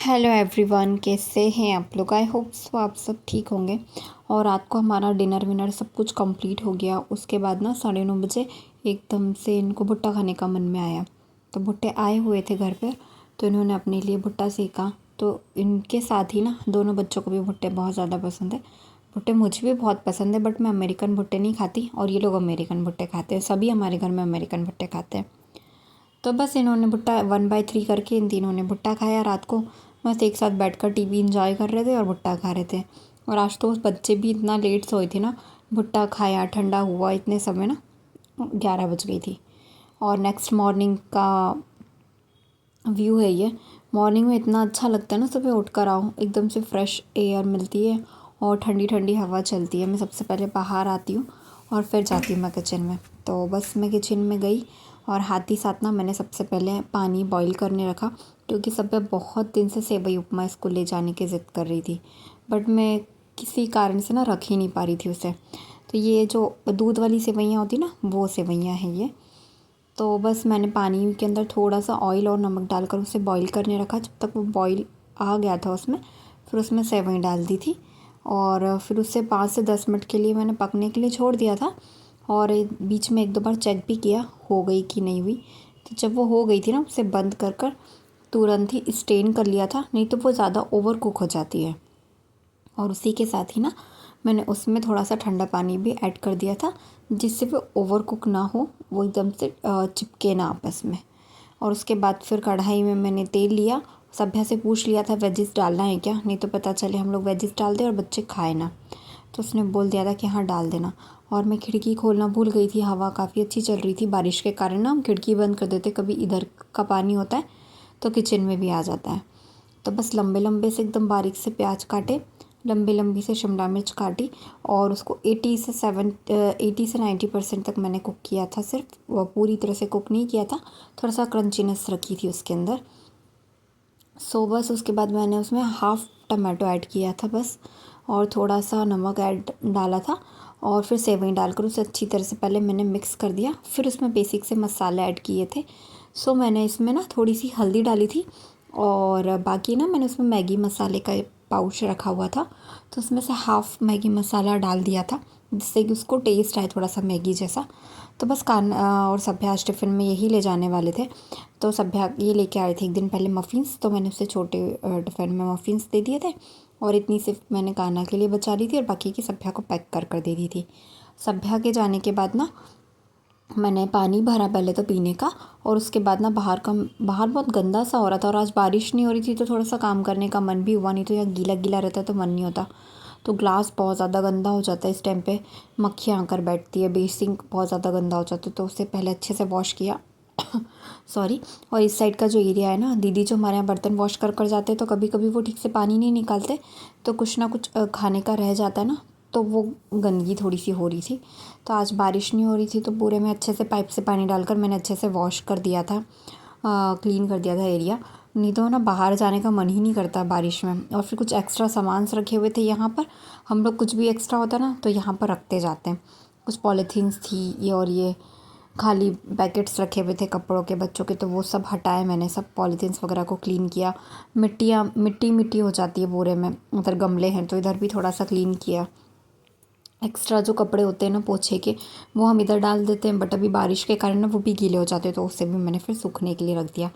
Hello everyone, कैसे हैं आप लोग। आई होप सो आप सब ठीक होंगे। और रात को हमारा डिनर विनर सब कुछ कंप्लीट हो गया। उसके बाद ना 9:30 बजे एकदम से इनको भुट्टा खाने का मन में आया। तो भुट्टे आए हुए थे घर पर, तो इन्होंने अपने लिए भुट्टा सेका। तो इनके साथ ही ना दोनों बच्चों को भी भुट्टे बहुत ज़्यादा पसंद है। भुट्टे मुझे भी बहुत पसंद है, बट मैं अमेरिकन भुट्टे नहीं खाती और ये लोग अमेरिकन भुट्टे खाते हैं। सभी हमारे घर में अमेरिकन भुट्टे खाते हैं। तो बस इन्होंने भुट्टा 1/3 करके इन तीनों ने भुट्टा खाया रात को। बस एक साथ बैठकर टीवी इंजॉय कर रहे थे और भुट्टा खा रहे थे। और आज तो बच्चे भी इतना लेट सोए थे ना, भुट्टा खाया ठंडा हुआ इतने समय ना 11 बज गई थी। और नेक्स्ट मॉर्निंग का व्यू है ये। मॉर्निंग में इतना अच्छा लगता है ना, सुबह उठ कर आओ एकदम से फ्रेश एयर मिलती है और ठंडी ठंडी हवा चलती है। मैं सबसे पहले बाहर आती हूँ और फिर जाती हूँ मैं किचन में। तो बस मैं किचन में गई और हाथ ही साथ ना मैंने सबसे पहले पानी बॉईल करने रखा, क्योंकि सब पे बहुत दिन से सेवई उपमा स्कूल ले जाने की ज़िद कर रही थी, बट मैं किसी कारण से ना रख ही नहीं पा रही थी उसे। तो ये जो दूध वाली सेवइयाँ होती ना, वो सेवइयाँ हैं ये। तो बस मैंने पानी के अंदर थोड़ा सा ऑयल और नमक डालकर उसे बॉईल करने रखा। जब तक वो बॉईल आ गया था उसमें, फिर उसमें सेवई डाल दी थी और फिर उसे 5 से 10 मिनट के लिए मैंने पकने के लिए छोड़ दिया था। और बीच में एक दो बार चेक भी किया हो गई कि नहीं हुई। तो जब वो हो गई थी ना, उसे बंद कर कर तुरंत ही स्टेन कर लिया था, नहीं तो वो ज़्यादा ओवर कुक हो जाती है। और उसी के साथ ही ना मैंने उसमें थोड़ा सा ठंडा पानी भी ऐड कर दिया था, जिससे वो ओवर कुक ना हो, वो एकदम से चिपके ना आपस में। और उसके बाद फिर कढ़ाई में मैंने तेल लिया। सभ्या से पूछ लिया था वेजिस डालना है क्या, नहीं तो पता चले हम लोग वेजिस डाल दें और बच्चे खाए ना। तो उसने बोल दिया था कि हाँ डाल देना। और मैं खिड़की खोलना भूल गई थी। हवा काफ़ी अच्छी चल रही थी, बारिश के कारण ना हम खिड़की बंद कर देते, कभी इधर का पानी होता है तो किचन में भी आ जाता है। तो बस लंबे लंबे से एकदम बारीक से प्याज काटे, लंबी लंबी से शिमला मिर्च काटी और उसको 80 से 90% तक मैंने कुक किया था। सिर्फ वो पूरी तरह से कुक नहीं किया था, थोड़ा सा क्रंचीनेस रखी थी उसके अंदर। सो बस उसके बाद मैंने उसमें हाफ़ टमाटो ऐड किया था बस, और थोड़ा सा नमक ऐड डाला था। और फिर सेवई डालकर उसे अच्छी तरह से पहले मैंने मिक्स कर दिया। फिर उसमें बेसिक से मसाले ऐड किए थे। सो मैंने इसमें ना थोड़ी सी हल्दी डाली थी और बाकी ना मैंने उसमें मैगी मसाले का पाउच रखा हुआ था, तो उसमें से हाफ़ मैगी मसाला डाल दिया था, जिससे कि उसको टेस्ट आए थोड़ा सा मैगी जैसा। तो बस और सभ्या आज टिफ़िन में यही ले जाने वाले थे। तो सभ्या ये लेके आए थे एक दिन पहले मफ़िन्स, तो मैंने उसे छोटे टिफ़िन में मफ़िन्स दे दिए थे और इतनी सिर्फ मैंने कान्हा के लिए बचा ली थी और बाकी की सभ्या को पैक कर कर दे दी थी। सभ्या के जाने के बाद ना मैंने पानी भरा पहले तो पीने का, और उसके बाद ना बाहर बहुत गंदा सा हो रहा था और आज बारिश नहीं हो रही थी, तो थोड़ा सा काम करने का मन भी हुआ, नहीं तो यहाँ गीला गीला रहता तो मन नहीं होता। तो ग्लास बहुत ज़्यादा गंदा हो जाता है इस टाइम पे, मक्खियाँ आकर बैठती है, बेसिंक बहुत ज़्यादा गंदा हो जाता है, तो उसे पहले अच्छे से वॉश किया। सॉरी। और इस साइड का जो एरिया है ना, दीदी जो हमारे यहाँ बर्तन वॉश कर कर जाते हैं, तो कभी कभी वो ठीक से पानी नहीं निकालते, तो कुछ ना कुछ खाने का रह जाता है ना, तो वो गंदगी थोड़ी सी हो रही थी। तो आज बारिश नहीं हो रही थी, तो पूरे में अच्छे से पाइप से पानी डालकर मैंने अच्छे से वॉश कर दिया था, क्लीन कर दिया था एरिया। नहीं तो ना बाहर जाने का मन ही नहीं करता बारिश में। और फिर कुछ एक्स्ट्रा सामान्स रखे हुए थे यहाँ पर, हम लोग कुछ भी एक्स्ट्रा होता ना तो यहाँ पर रखते जाते हैं। कुछ पॉलीथीन्स थी ये, और ये खाली पैकेट्स रखे हुए थे कपड़ों के बच्चों के, तो वो सब हटाए मैंने, सब पॉलीथीन्स वगैरह को क्लीन किया। मिट्टी मिट्टी हो जाती है बोरे में, उधर गमले हैं तो इधर भी थोड़ा सा क्लीन किया। एक्स्ट्रा जो कपड़े होते हैं ना पोछे के, वो हम इधर डाल देते हैं, बट अभी बारिश के कारण ना वो भी गीले हो जाते हैं, तो उससे भी मैंने फिर सूखने के लिए रख दिया।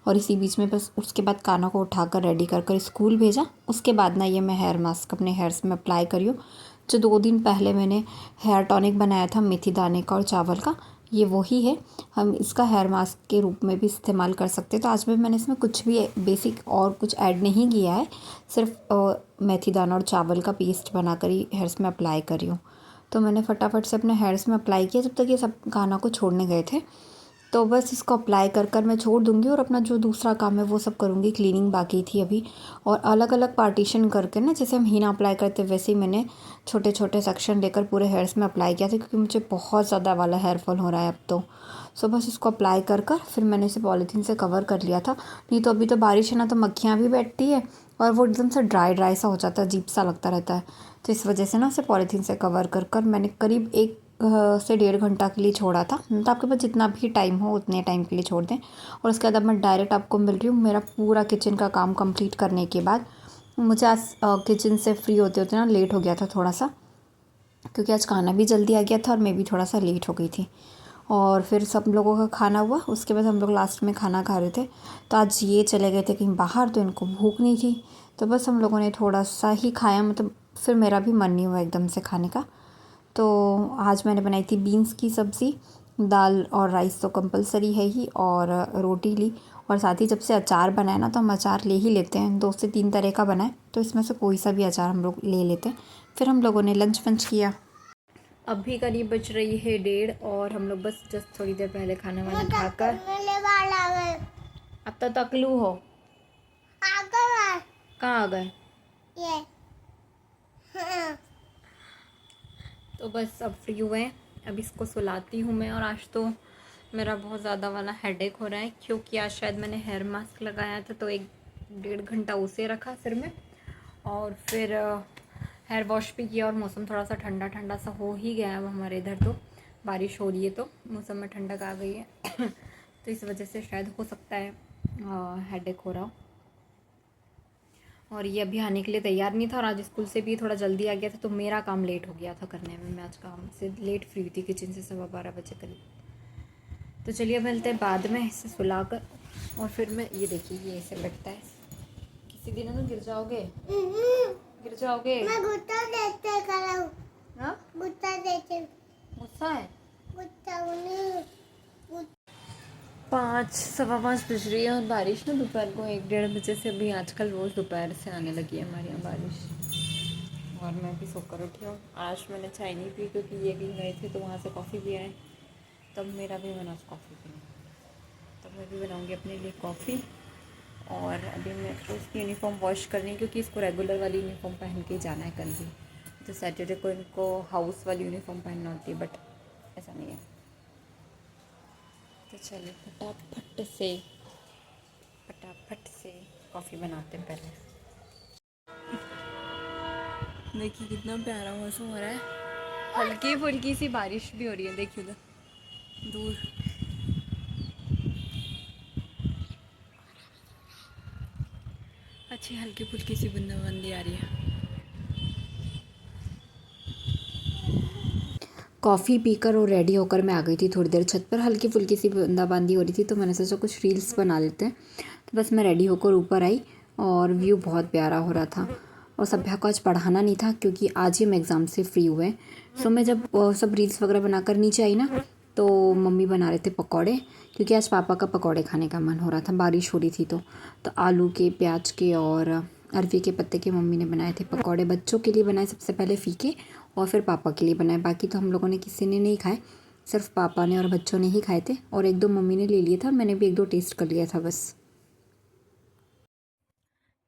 और इसी बीच में बस उसके बाद कान्हा को उठाकर रेडी कर कर स्कूल भेजा। उसके बाद ना ये मैं हेयर मास्क अपने हेयर्स में अप्लाई करी हूँ। जो 2 दिन पहले मैंने हेयर टॉनिक बनाया था मेथी दाने का और चावल का, ये वही है। हम इसका हेयर मास्क के रूप में भी इस्तेमाल कर सकते हैं। तो आज भी मैंने इसमें कुछ भी बेसिक और कुछ ऐड नहीं किया है, सिर्फ मेथी दाना और चावल का पेस्ट बनाकर ही हेयर्स में अप्लाई करी हूँ। तो मैंने फटाफट से अपने हेयर्स में अप्लाई किया जब तक ये सब कान्हा को छोड़ने गए थे। तो बस इसको अप्लाई कर कर मैं छोड़ दूँगी और अपना जो दूसरा काम है वो सब करूँगी। क्लीनिंग बाकी थी अभी, और अलग अलग पार्टीशन करके ना, जैसे हम हीना अप्लाई करते वैसे ही मैंने छोटे छोटे सेक्शन लेकर पूरे हेयर्स में अप्लाई किया था, क्योंकि मुझे बहुत ज़्यादा वाला हेयर फॉल हो रहा है अब तो। सो बस इसको अप्लाई कर कर फिर मैंने इसे पॉलीथीन से कवर कर लिया था। नहीं तो अभी तो बारिश है ना, तो मक्खियाँ भी बैठती है और वो एकदम से ड्राई ड्राई सा हो जाता है, अजीब सा लगता रहता है। तो इस वजह से ना उसे पॉलीथीन से कवर कर कर मैंने करीब 1 से 1.5 घंटा के लिए छोड़ा था। तो आपके पास जितना भी टाइम हो उतने टाइम के लिए छोड़ दें। और उसके बाद अब मैं डायरेक्ट आपको मिल रही हूँ मेरा पूरा किचन का काम कंप्लीट करने के बाद। मुझे आज किचन से फ्री होते होते ना लेट हो गया था थोड़ा सा, क्योंकि आज खाना भी जल्दी आ गया था और मैं भी थोड़ा सा लेट हो गई थी। और फिर सब लोगों का खाना हुआ, उसके बाद हम लोग लास्ट में खाना खा रहे थे। तो आज ये चले गए थे कहीं बाहर, तो इनको भूख नहीं थी, तो बस हम लोगों ने थोड़ा सा ही खाया। मतलब फिर मेरा भी मन नहीं हुआ एकदम से खाने का। तो आज मैंने बनाई थी बीन्स की सब्ज़ी, दाल और राइस तो कंपलसरी है ही, और रोटी ली। और साथ ही जब से अचार बनाए ना, तो हम अचार ले ही लेते हैं, 2 से 3 तरह का बनाए तो इसमें से कोई सा भी अचार हम लोग ले लेते हैं। फिर हम लोगों ने लंच वंच किया। अभी करीब बज रही है 1:30 और हम लोग बस जस्ट थोड़ी देर पहले खाना वाना खाकर अब तो तकलू हो। कहाँ आ गए? ये तो बस अब फ्री हुए हैं, अब इसको सुलाती हूँ मैं। और आज तो मेरा बहुत ज़्यादा वाला हेडेक हो रहा है, क्योंकि आज शायद मैंने हेयर मास्क लगाया था तो 1-1.5 घंटा उसे रखा सिर में, और फिर हेयर वॉश भी किया। और मौसम थोड़ा सा ठंडा ठंडा सा हो ही गया है अब हमारे इधर, तो बारिश हो रही है तो मौसम में ठंडक आ गई है तो इस वजह से शायद हो सकता है हेडेक हो रहा हो। और ये अभी आने के लिए तैयार नहीं था, और आज स्कूल से भी थोड़ा जल्दी आ गया था, तो मेरा काम लेट हो गया था करने में। मैं आज काम से लेट फ्री हुई थी किचन से 12:15 बजे करीब। तो चलिए मिलते हैं बाद में इसे सुला कर। और फिर मैं ये देखिए ये ऐसे बैठता है, किसी दिन ना गिर जाओगे, गिर जाओगे। मैं गुस्सा देते करो। हाँ गुस्सा देते, गुस्सा है गुस्सा नहीं। 5-5:15 बज रही है, और बारिश ना दोपहर को 1-1:30 बजे से अभी आजकल रोज़ दोपहर से आने लगी है हमारे यहाँ बारिश। और मैं भी सोकर उठी हूँ। आज मैंने चाय नहीं पी, क्योंकि ये कहीं गए थे तो वहाँ से कॉफ़ी भी आए, तब मेरा भी मन उस कॉफ़ी पीने, तो मैं भी बनाऊँगी अपने लिए कॉफ़ी। और अभी मैं उसकी यूनिफॉर्म वॉश करनी, क्योंकि इसको रेगुलर वाली यूनिफॉर्म पहन के जाना है कल भी। तो सैटरडे को इनको हाउस वाली यूनिफॉर्म पहनना होती है, बट ऐसा नहीं है। तो चलिए फटाफट से कॉफ़ी बनाते हैं पहले। देखिए कितना प्यारा मौसम हो रहा है, हल्की फुल्की सी बारिश भी हो रही है, देखिए उधर दूर। अच्छी हल्की फुल्की सी बूंदाबांदी आ रही है। कॉफ़ी पीकर और रेडी होकर मैं आ गई थी थोड़ी देर छत पर। हल्की फुल्की सी बूंदाबांदी हो रही थी, तो मैंने सोचा कुछ रील्स बना लेते हैं। तो बस मैं रेडी होकर ऊपर आई, और व्यू बहुत प्यारा हो रहा था। और सभ्या को आज पढ़ाना नहीं था, क्योंकि आज ही हम एग्ज़ाम से फ्री हुए। सो मैं जब सब रील्स वगैरह बनाकर नीचे आई ना, तो मम्मी बना रहे थे पकौड़े, क्योंकि आज पापा का पकौड़े खाने का मन हो रहा था, बारिश हो रही थी तो आलू के, प्याज के और अरवी के पत्ते के मम्मी ने बनाए थे पकौड़े। बच्चों के लिए बनाए सबसे पहले फीके, और फिर पापा के लिए बनाए। बाकी तो हम लोगों ने किसी ने नहीं खाए, सिर्फ पापा ने और बच्चों ने ही खाए थे। और 1-2 मम्मी ने ले लिया था, मैंने भी 1-2 टेस्ट कर लिया था बस।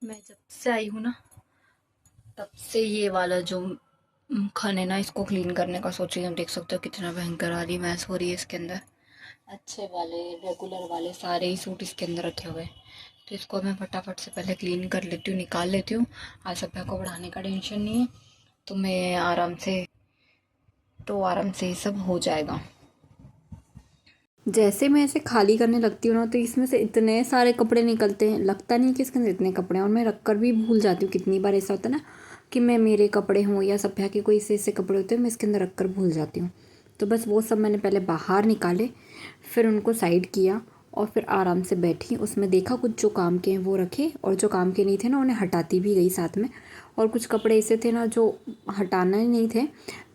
मैं जब से आई हूँ ना, तब से ये वाला जो खाने ना, इसको क्लीन करने का सोच रही हूँ। देख सकते हो कितना भयंकर आ रही मैस हो रही है इसके अंदर। अच्छे वाले रेगुलर वाले सारे ही सूट इसके अंदर रखे हुए हैं, तो इसको मैं फटाफट से पहले क्लीन कर लेती हूँ, निकाल लेती हूँ। आज सभ्या को पढ़ाने का टेंशन नहीं है, तो मैं आराम से ये सब हो जाएगा। जैसे मैं ऐसे खाली करने लगती हूँ ना, तो इसमें से इतने सारे कपड़े निकलते हैं, लगता नहीं कि इसके अंदर इतने कपड़े हैं। और मैं रख कर भी भूल जाती हूँ। कितनी बार ऐसा होता है ना कि मैं मेरे कपड़े हों या सभ्या के कोई ऐसे कपड़े होते हैं, मैं इसके अंदर रख कर भूल जाती हूँ। तो बस वो सब मैंने पहले बाहर निकाले, फिर उनको साइड किया, और फिर आराम से बैठी। उसमें देखा कुछ जो काम के हैं वो रखे, और जो काम के नहीं थे ना उन्हें हटाती भी गई साथ में। और कुछ कपड़े ऐसे थे ना जो हटाना ही नहीं थे,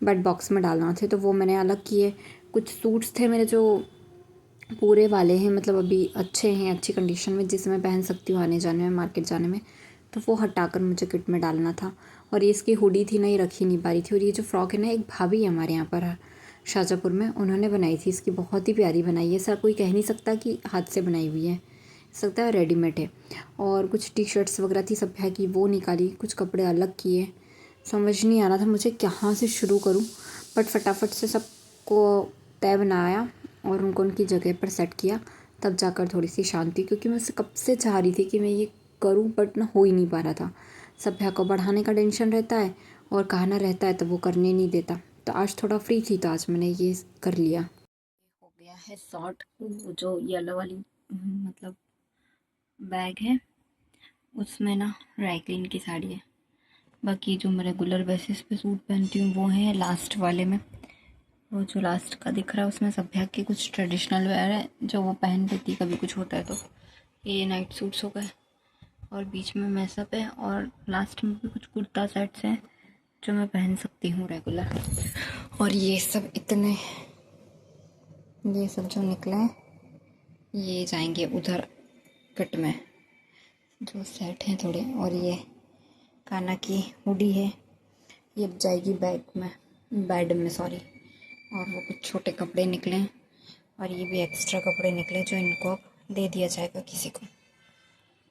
बट बॉक्स में डालना थे, तो वो मैंने अलग किए। कुछ सूट्स थे मेरे जो पूरे वाले हैं, मतलब अभी अच्छे हैं, अच्छी कंडीशन में, जिसे मैं पहन सकती हूँ आने जाने में, मार्केट जाने में, तो वो हटाकर मुझे किट में डालना था। और ये इसकी हुडी थी ना, ये रखी नहीं पा रही थी। और ये जो फ्रॉक है ना, एक भाभी है हमारे यहाँ पर शाहजहाँपुर में, उन्होंने बनाई थी। इसकी बहुत ही प्यारी बनाई है, सर कोई कह नहीं सकता कि हाथ से बनाई हुई है, सकता है रेडीमेड है। और कुछ टी शर्ट्स वगैरह थी सभ्या की, वो निकाली, कुछ कपड़े अलग किए। समझ नहीं आ रहा था मुझे कहाँ से शुरू करूँ, बट फटाफट से सबको तय बनाया और उनको उनकी जगह पर सेट किया, तब जाकर थोड़ी सी शांति। क्योंकि मैं उससे कब से चाह रही थी कि मैं ये करूं, बट ना हो ही नहीं पा रहा था। सभ्या को बढ़ाने का टेंशन रहता है, और कहना रहता है तो वो करने नहीं देता। तो आज थोड़ा फ्री थी तो आज मैंने ये कर लिया। हो गया है शॉर्ट। वो जो येलो वाली मतलब बैग है उसमें ना ड्राई क्लीन की साड़ी है। बाकी जो मैं रेगुलर बेसिस पे सूट पहनती हूँ वो है लास्ट वाले में। वो जो लास्ट का दिख रहा है उसमें सभ्या के कुछ ट्रेडिशनल वेयर है जो वो पहन लेती कभी कुछ होता है तो। ये नाइट सूट्स हो गए और बीच में मैसअप है और लास्ट में भी कुछ कुर्ता सेट्स हैं जो मैं पहन सकती हूँ रेगुलर। और ये सब जो निकले हैं ये जाएंगे उधर कट में जो सेट हैं थोड़े। और ये काना की हुडी है ये अब जाएगी बेड में सॉरी। और वो कुछ छोटे कपड़े निकले हैं और ये भी एक्स्ट्रा कपड़े निकले जो इनको अब दे दिया जाएगा किसी को।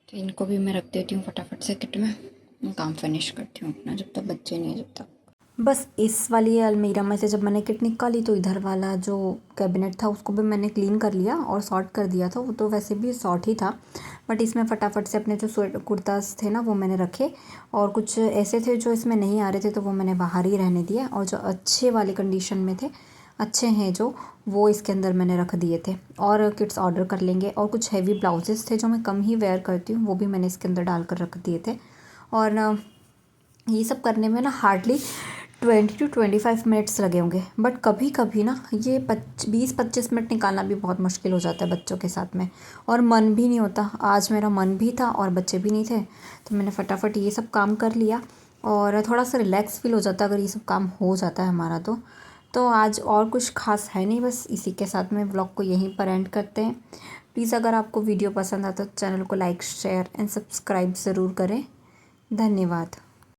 तो इनको भी मैं रख देती हूँ फटाफट से किट में। काम फिनिश करती हूँ अपना जब तक बच्चे नहीं है जब तक। बस इस वाली अलमीरा में से जब मैंने किट निकाली तो इधर वाला जो कैबिनेट था उसको भी मैंने क्लीन कर लिया और सॉर्ट कर दिया था। वो तो वैसे भी सॉर्ट ही था बट इसमें फटाफट से अपने जो कुर्तास थे ना वो मैंने रखे। और कुछ ऐसे थे जो इसमें नहीं आ रहे थे तो वो मैंने बाहर ही रहने दिए। और जो अच्छे वाले कंडीशन में थे अच्छे हैं जो वो इसके अंदर मैंने रख दिए थे। और किट्स ऑर्डर कर लेंगे। और कुछ हैवी ब्लाउजेस थे जो मैं कम ही वेयर करती हूँ वो भी मैंने इसके अंदर डाल कर रख दिए थे। और ये सब करने में ना हार्डली 20 to 25 मिनट्स लगे होंगे बट कभी कभी ना ये 20-25 मिनट निकालना भी बहुत मुश्किल हो जाता है बच्चों के साथ में। और मन भी नहीं होता। आज मेरा मन भी था और बच्चे भी नहीं थे तो मैंने फटाफट ये सब काम कर लिया। और थोड़ा सा रिलैक्स फील हो जाता है अगर ये सब काम हो जाता है हमारा तो आज और कुछ खास है नहीं। बस इसी के साथ में व्लॉग को यहीं पर एंड करते हैं। प्लीज़ अगर आपको वीडियो पसंद आता तो चैनल को लाइक शेयर एंड सब्सक्राइब ज़रूर करें। धन्यवाद।